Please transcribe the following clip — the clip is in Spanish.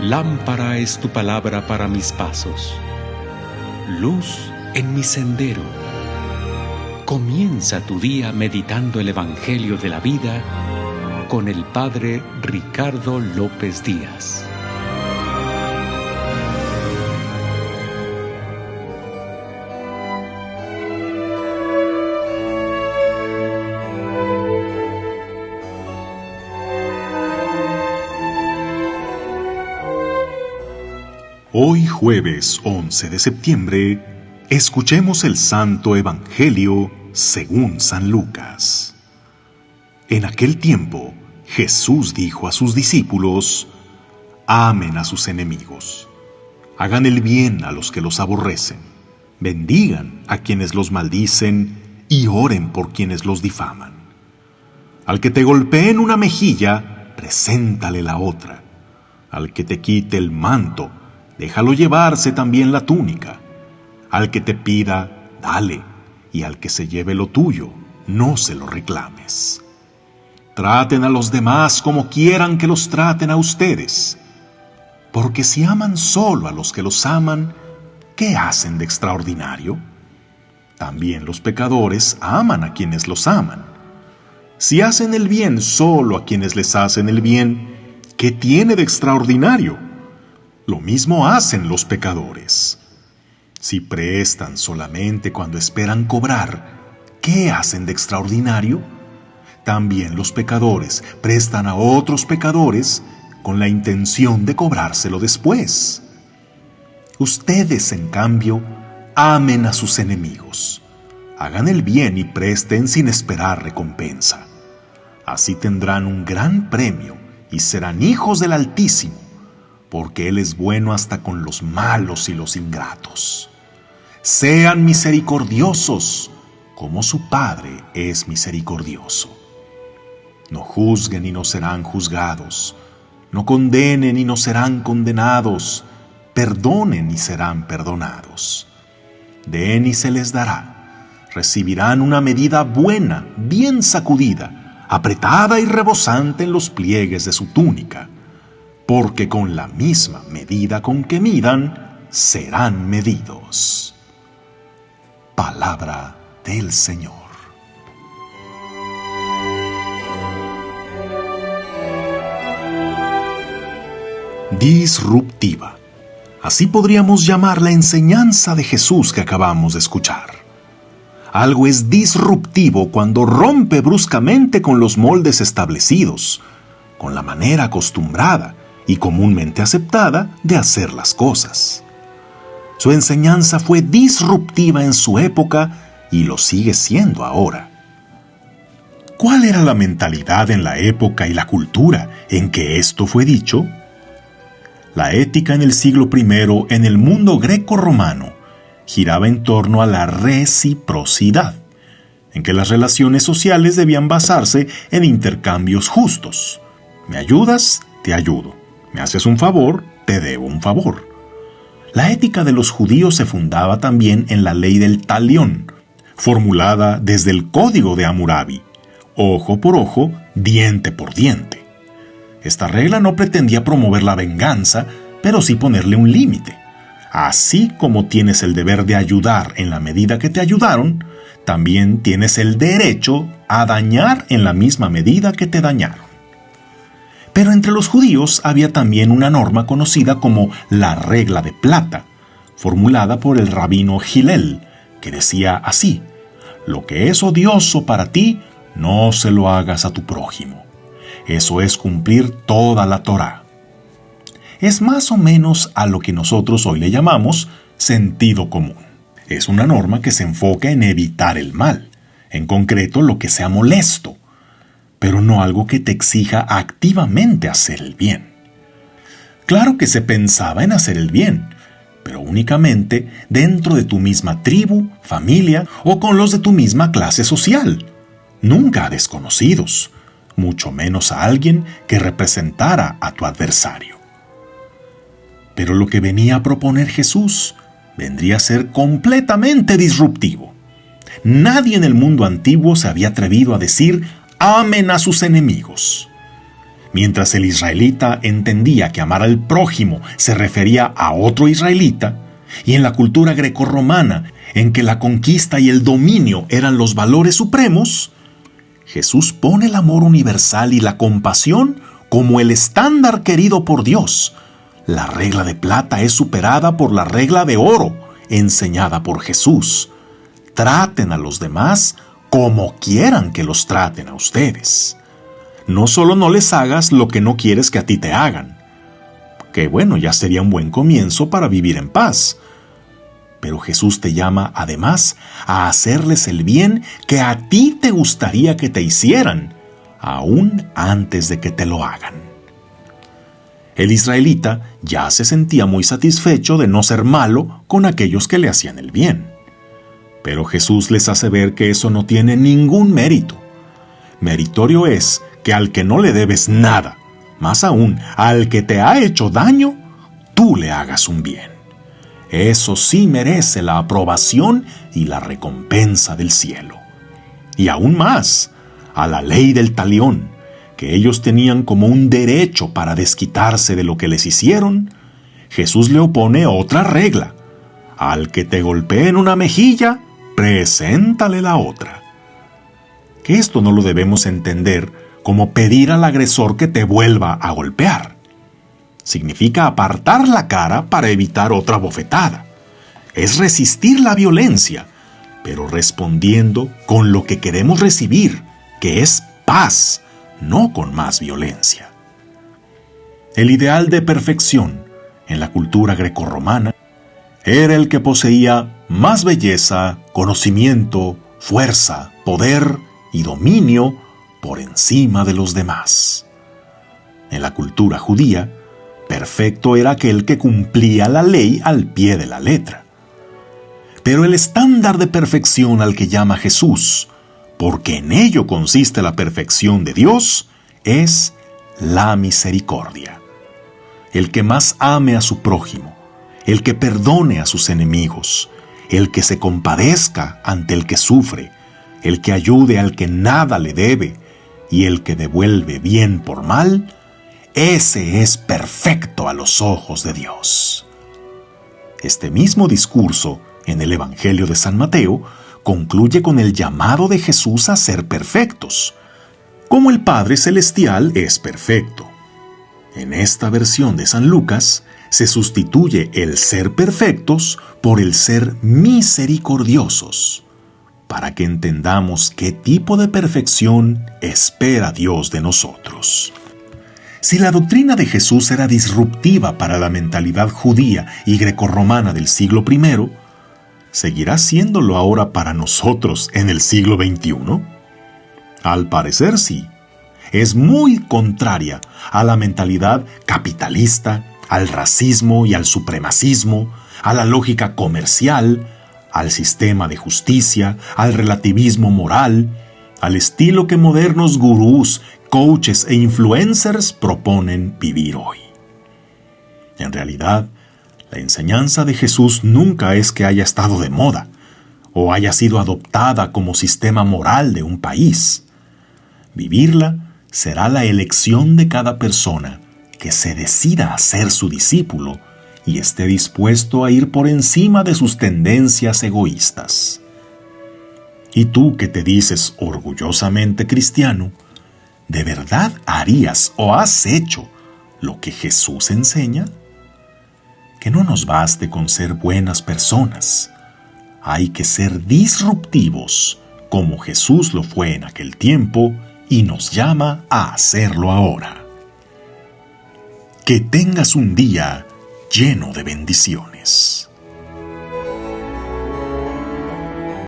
Lámpara es tu palabra para mis pasos, luz en mi sendero. Comienza tu día meditando el Evangelio de la vida con el Padre Ricardo López Díaz. Hoy jueves 11 de septiembre, escuchemos el Santo Evangelio según San Lucas. En aquel tiempo, Jesús dijo a sus discípulos: amen a sus enemigos, hagan el bien a los que los aborrecen, bendigan a quienes los maldicen y oren por quienes los difaman. Al que te golpee en una mejilla, preséntale la otra. Al que te quite el manto, déjalo llevarse también la túnica. Al que te pida, dale, y al que se lleve lo tuyo, no se lo reclames. Traten a los demás como quieran que los traten a ustedes. Porque si aman solo a los que los aman, ¿qué hacen de extraordinario? También los pecadores aman a quienes los aman. Si hacen el bien solo a quienes les hacen el bien, ¿qué tiene de extraordinario? Lo mismo hacen los pecadores. Si prestan solamente cuando esperan cobrar, ¿qué hacen de extraordinario? También los pecadores prestan a otros pecadores con la intención de cobrárselo después. Ustedes, en cambio, amen a sus enemigos. Hagan el bien y presten sin esperar recompensa. Así tendrán un gran premio y serán hijos del Altísimo, porque Él es bueno hasta con los malos y los ingratos. Sean misericordiosos, como su Padre es misericordioso. No juzguen y no serán juzgados. No condenen y no serán condenados. Perdonen y serán perdonados. Den y se les dará. Recibirán una medida buena, bien sacudida, apretada y rebosante en los pliegues de su túnica. Porque con la misma medida con que midan, serán medidos. Palabra del Señor. Disruptiva. Así podríamos llamar la enseñanza de Jesús que acabamos de escuchar. Algo es disruptivo cuando rompe bruscamente con los moldes establecidos, con la manera acostumbrada y comúnmente aceptada de hacer las cosas. Su enseñanza fue disruptiva en su época y lo sigue siendo ahora. ¿Cuál era la mentalidad en la época y la cultura en que esto fue dicho? La ética en el siglo I en el mundo greco-romano giraba en torno a la reciprocidad, en que las relaciones sociales debían basarse en intercambios justos. ¿Me ayudas? Te ayudo. ¿Me haces un favor? Te debo un favor. La ética de los judíos se fundaba también en la ley del talión, formulada desde el Código de Hammurabi: ojo por ojo, diente por diente. Esta regla no pretendía promover la venganza, pero sí ponerle un límite. Así como tienes el deber de ayudar en la medida que te ayudaron, también tienes el derecho a dañar en la misma medida que te dañaron. Pero entre los judíos había también una norma conocida como la regla de plata, formulada por el rabino Hillel, que decía así: lo que es odioso para ti, no se lo hagas a tu prójimo. Eso es cumplir toda la Torá. Es más o menos a lo que nosotros hoy le llamamos sentido común. Es una norma que se enfoca en evitar el mal, en concreto lo que sea molesto, pero no algo que te exija activamente hacer el bien. Claro que se pensaba en hacer el bien, pero únicamente dentro de tu misma tribu, familia o con los de tu misma clase social. Nunca a desconocidos, mucho menos a alguien que representara a tu adversario. Pero lo que venía a proponer Jesús vendría a ser completamente disruptivo. Nadie en el mundo antiguo se había atrevido a decir: amen a sus enemigos. Mientras el israelita entendía que amar al prójimo se refería a otro israelita, y en la cultura grecorromana, en que la conquista y el dominio eran los valores supremos, Jesús pone el amor universal y la compasión como el estándar querido por Dios. La regla de plata es superada por la regla de oro, enseñada por Jesús. Traten a los demás como quieran que los traten a ustedes. No solo no les hagas lo que no quieres que a ti te hagan, que bueno, ya sería un buen comienzo para vivir en paz. Pero Jesús te llama además a hacerles el bien que a ti te gustaría que te hicieran, aún antes de que te lo hagan. El israelita ya se sentía muy satisfecho de no ser malo con aquellos que le hacían el bien. Pero Jesús les hace ver que eso no tiene ningún mérito. Meritorio es que al que no le debes nada, más aún al que te ha hecho daño, tú le hagas un bien. Eso sí merece la aprobación y la recompensa del cielo. Y aún más, a la ley del talión, que ellos tenían como un derecho para desquitarse de lo que les hicieron, Jesús le opone otra regla. Al que te golpee en una mejilla, preséntale la otra. Que esto no lo debemos entender como pedir al agresor que te vuelva a golpear. Significa apartar la cara para evitar otra bofetada. Es resistir la violencia, pero respondiendo con lo que queremos recibir, que es paz, no con más violencia. El ideal de perfección en la cultura grecorromana era el que poseía más belleza, conocimiento, fuerza, poder y dominio por encima de los demás. En la cultura judía, perfecto era aquel que cumplía la ley al pie de la letra. Pero el estándar de perfección al que llama Jesús, porque en ello consiste la perfección de Dios, es la misericordia. El que más ame a su prójimo, el que perdone a sus enemigos, el que se compadezca ante el que sufre, el que ayude al que nada le debe y el que devuelve bien por mal, ese es perfecto a los ojos de Dios. Este mismo discurso, en el Evangelio de San Mateo, concluye con el llamado de Jesús a ser perfectos, como el Padre Celestial es perfecto. En esta versión de San Lucas, se sustituye el ser perfectos por el ser misericordiosos, para que entendamos qué tipo de perfección espera Dios de nosotros. Si la doctrina de Jesús era disruptiva para la mentalidad judía y grecorromana del siglo I, ¿seguirá siéndolo ahora para nosotros en el siglo XXI? Al parecer sí. Es muy contraria a la mentalidad capitalista, al racismo y al supremacismo, a la lógica comercial, al sistema de justicia, al relativismo moral, al estilo que modernos gurús, coaches e influencers proponen vivir hoy. En realidad, la enseñanza de Jesús nunca es que haya estado de moda o haya sido adoptada como sistema moral de un país. Vivirla será la elección de cada persona que se decida a ser su discípulo y esté dispuesto a ir por encima de sus tendencias egoístas. Y tú que te dices orgullosamente cristiano, ¿de verdad harías o has hecho lo que Jesús enseña? Que no nos baste con ser buenas personas. Hay que ser disruptivos, como Jesús lo fue en aquel tiempo y nos llama a hacerlo ahora. Que tengas un día lleno de bendiciones.